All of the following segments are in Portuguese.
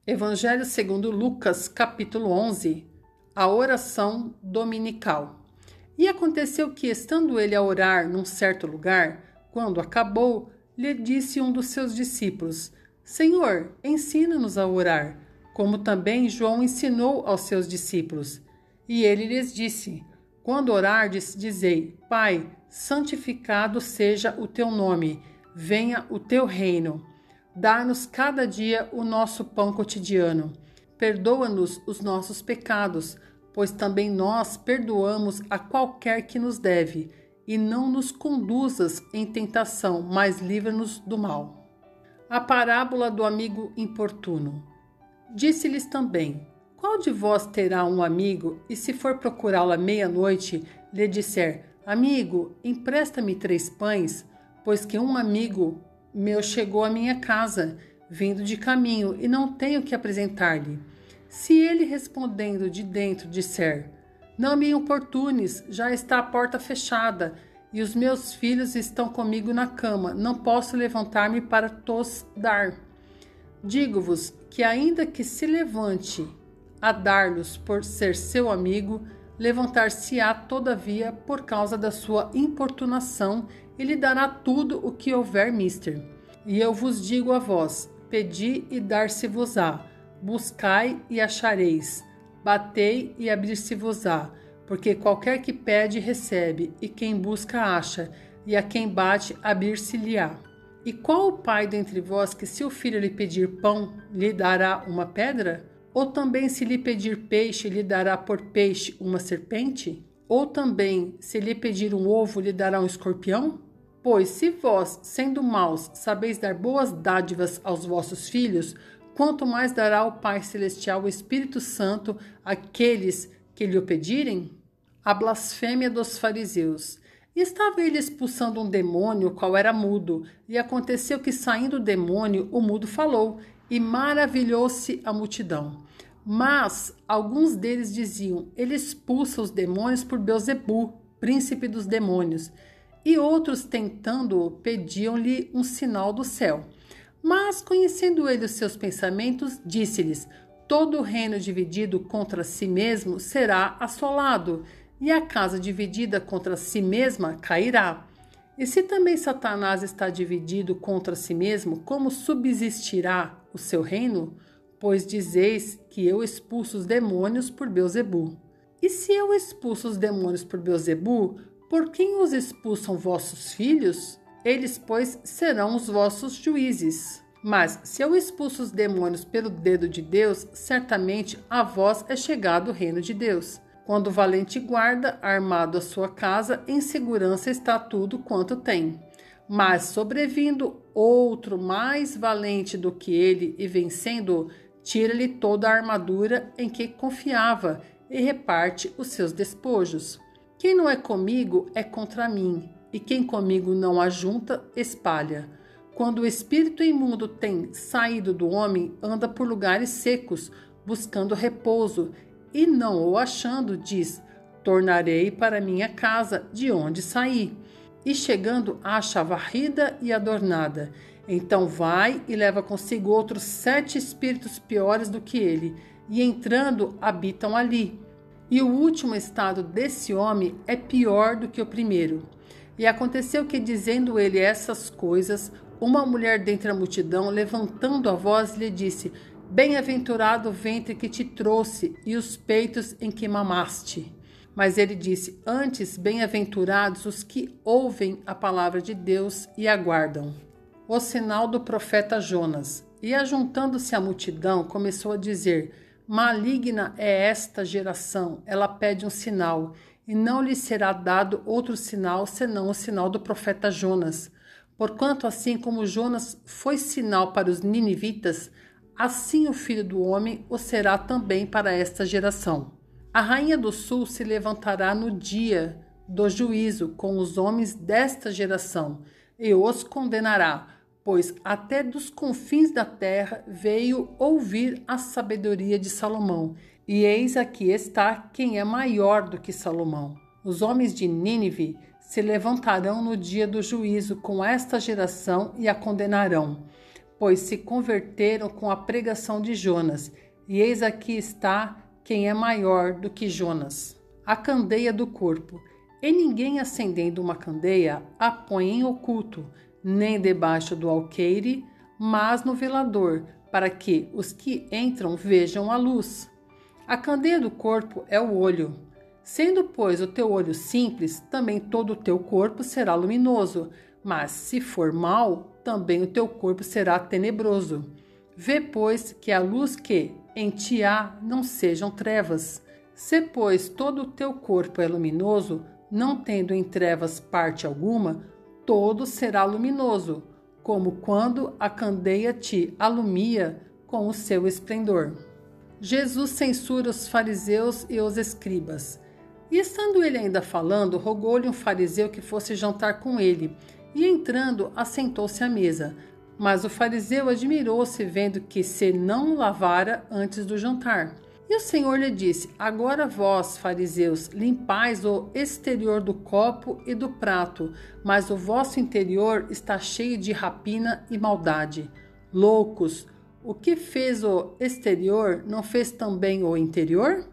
Evangelho segundo Lucas, capítulo 11, a oração dominical. E aconteceu que, estando ele a orar num certo lugar, quando acabou, lhe disse um dos seus discípulos: Senhor, ensina-nos a orar, como também João ensinou aos seus discípulos. E ele lhes disse: Quando orardes, dizei: Pai, santificado seja o teu nome, venha o teu reino. Dá-nos cada dia o nosso pão cotidiano. Perdoa-nos os nossos pecados, pois também nós perdoamos a qualquer que nos deve. E não nos conduzas em tentação, mas livra-nos do mal. A parábola do amigo importuno. Disse-lhes também: Qual de vós terá um amigo, e se for procurá-lo à meia-noite, lhe disser: Amigo, empresta-me 3 pães, pois que um amigo meu chegou à minha casa, vindo de caminho, e não tenho que apresentar-lhe. Se ele respondendo de dentro disser: Não me importunes, já está a porta fechada, e os meus filhos estão comigo na cama, não posso levantar-me para tos dar. Digo-vos que ainda que se levante a dar-lhes por ser seu amigo, levantar-se-á todavia por causa da sua importunação e lhe dará tudo o que houver mister. E eu vos digo a vós: pedi e dar-se-vos-á, buscai e achareis, batei e abrir-se-vos-á, porque qualquer que pede recebe, e quem busca acha, e a quem bate abrir-se-lhe-á. E qual o pai dentre vós que, se o filho lhe pedir pão, lhe dará uma pedra? Ou também, se lhe pedir peixe, lhe dará por peixe uma serpente? Ou também, se lhe pedir um ovo, lhe dará um escorpião? Pois se vós, sendo maus, sabeis dar boas dádivas aos vossos filhos, quanto mais dará o Pai Celestial o Espírito Santo àqueles que lhe o pedirem? A blasfêmia dos fariseus. E estava ele expulsando um demônio, o qual era mudo, e aconteceu que, saindo o demônio, o mudo falou, e maravilhou-se a multidão. Mas alguns deles diziam: ele expulsa os demônios por Beelzebu, príncipe dos demônios. E outros, tentando-o, pediam-lhe um sinal do céu. Mas, conhecendo ele os seus pensamentos, disse-lhes: todo reino dividido contra si mesmo será assolado, e a casa dividida contra si mesma cairá. E se também Satanás está dividido contra si mesmo, como subsistirá o seu reino? Pois dizeis que eu expulso os demônios por Beelzebu. E se eu expulso os demônios por Beelzebu, por quem os expulsam vossos filhos? Eles, pois, serão os vossos juízes. Mas se eu expulso os demônios pelo dedo de Deus, certamente a vós é chegado o reino de Deus. Quando o valente guarda, armado a sua casa, em segurança está tudo quanto tem. Mas sobrevindo outro mais valente do que ele e vencendo-o, tira-lhe toda a armadura em que confiava e reparte os seus despojos. Quem não é comigo é contra mim, e quem comigo não ajunta, espalha. Quando o espírito imundo tem saído do homem, anda por lugares secos, buscando repouso, e não o achando, diz: tornarei para minha casa, de onde saí. E chegando, acha varrida e adornada. Então vai e leva consigo outros 7 espíritos piores do que ele, e entrando, habitam ali. E o último estado desse homem é pior do que o primeiro. E aconteceu que, dizendo ele essas coisas, uma mulher dentre a multidão, levantando a voz, lhe disse: Bem-aventurado o ventre que te trouxe e os peitos em que mamaste. Mas ele disse: Antes, bem-aventurados os que ouvem a palavra de Deus e aguardam. O sinal do profeta Jonas. E ajuntando-se a multidão, começou a dizer: Maligna é esta geração, ela pede um sinal, e não lhe será dado outro sinal, senão o sinal do profeta Jonas. Porquanto, assim como Jonas foi sinal para os ninivitas, assim o Filho do Homem o será também para esta geração. A rainha do sul se levantará no dia do juízo com os homens desta geração, e os condenará, pois até dos confins da terra veio ouvir a sabedoria de Salomão. E eis aqui está quem é maior do que Salomão. Os homens de Nínive se levantarão no dia do juízo com esta geração e a condenarão, pois se converteram com a pregação de Jonas, e eis aqui está quem é maior do que Jonas. A candeia do corpo. E ninguém acendendo uma candeia a põe em oculto, nem debaixo do alqueire, mas no velador, para que os que entram vejam a luz. A candeia do corpo é o olho. Sendo, pois, o teu olho simples, também todo o teu corpo será luminoso, mas se for mau, também o teu corpo será tenebroso. Vê, pois, que a luz que em ti há não sejam trevas. Se, pois, todo o teu corpo é luminoso, não tendo em trevas parte alguma, todo será luminoso, como quando a candeia te alumia com o seu esplendor. Jesus censura os fariseus e os escribas. E estando ele ainda falando, rogou-lhe um fariseu que fosse jantar com ele, e entrando, assentou-se à mesa. Mas o fariseu admirou-se, vendo que se não lavara antes do jantar. E o Senhor lhe disse: agora vós, fariseus, limpais o exterior do copo e do prato, mas o vosso interior está cheio de rapina e maldade. Loucos, o que fez o exterior, não fez também o interior?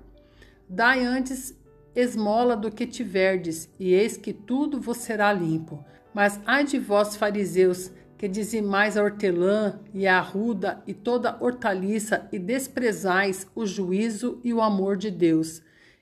Dai antes esmola do que tiverdes, e eis que tudo vos será limpo. Mas ai de vós, fariseus, que dizimais a hortelã e a arruda e toda hortaliça e desprezais o juízo e o amor de Deus.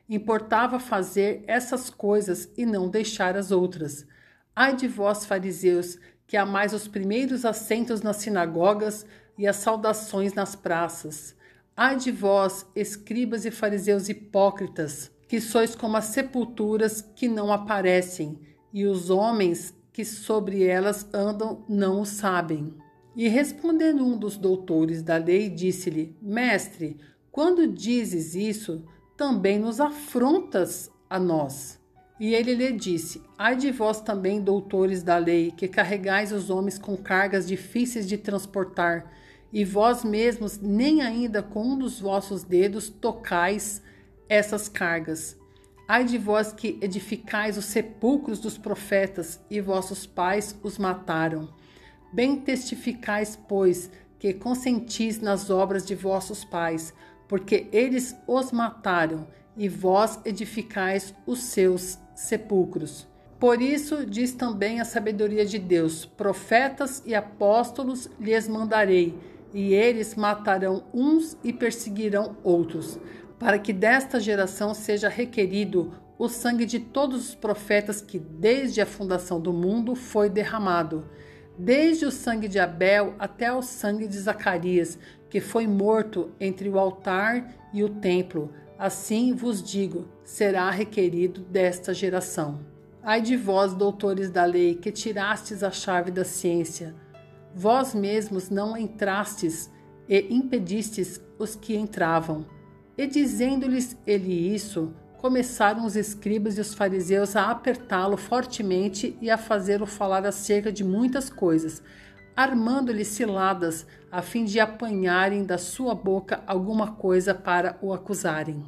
Importava fazer essas coisas e não deixar as outras. Ai de vós, fariseus, que amais os primeiros assentos nas sinagogas e as saudações nas praças. Ai de vós, escribas e fariseus hipócritas, que sois como as sepulturas que não aparecem, e os homens que sobre elas andam não o sabem. E respondendo um dos doutores da lei, disse-lhe: Mestre, quando dizes isso, também nos afrontas a nós. E ele lhe disse: Ai de vós também, doutores da lei, que carregais os homens com cargas difíceis de transportar, e vós mesmos nem ainda com um dos vossos dedos tocais essas cargas. Ai de vós que edificais os sepulcros dos profetas, e vossos pais os mataram. Bem testificais, pois, que consentis nas obras de vossos pais, porque eles os mataram, e vós edificais os seus sepulcros. Por isso diz também a sabedoria de Deus: profetas e apóstolos lhes mandarei, e eles matarão uns e perseguirão outros, para que desta geração seja requerido o sangue de todos os profetas que desde a fundação do mundo foi derramado, desde o sangue de Abel até o sangue de Zacarias, que foi morto entre o altar e o templo. Assim vos digo, será requerido desta geração. Ai de vós, doutores da lei, que tirastes a chave da ciência. Vós mesmos não entrastes e impedistes os que entravam. E dizendo-lhes ele isso, começaram os escribas e os fariseus a apertá-lo fortemente e a fazê-lo falar acerca de muitas coisas, armando-lhe ciladas, a fim de apanharem da sua boca alguma coisa para o acusarem.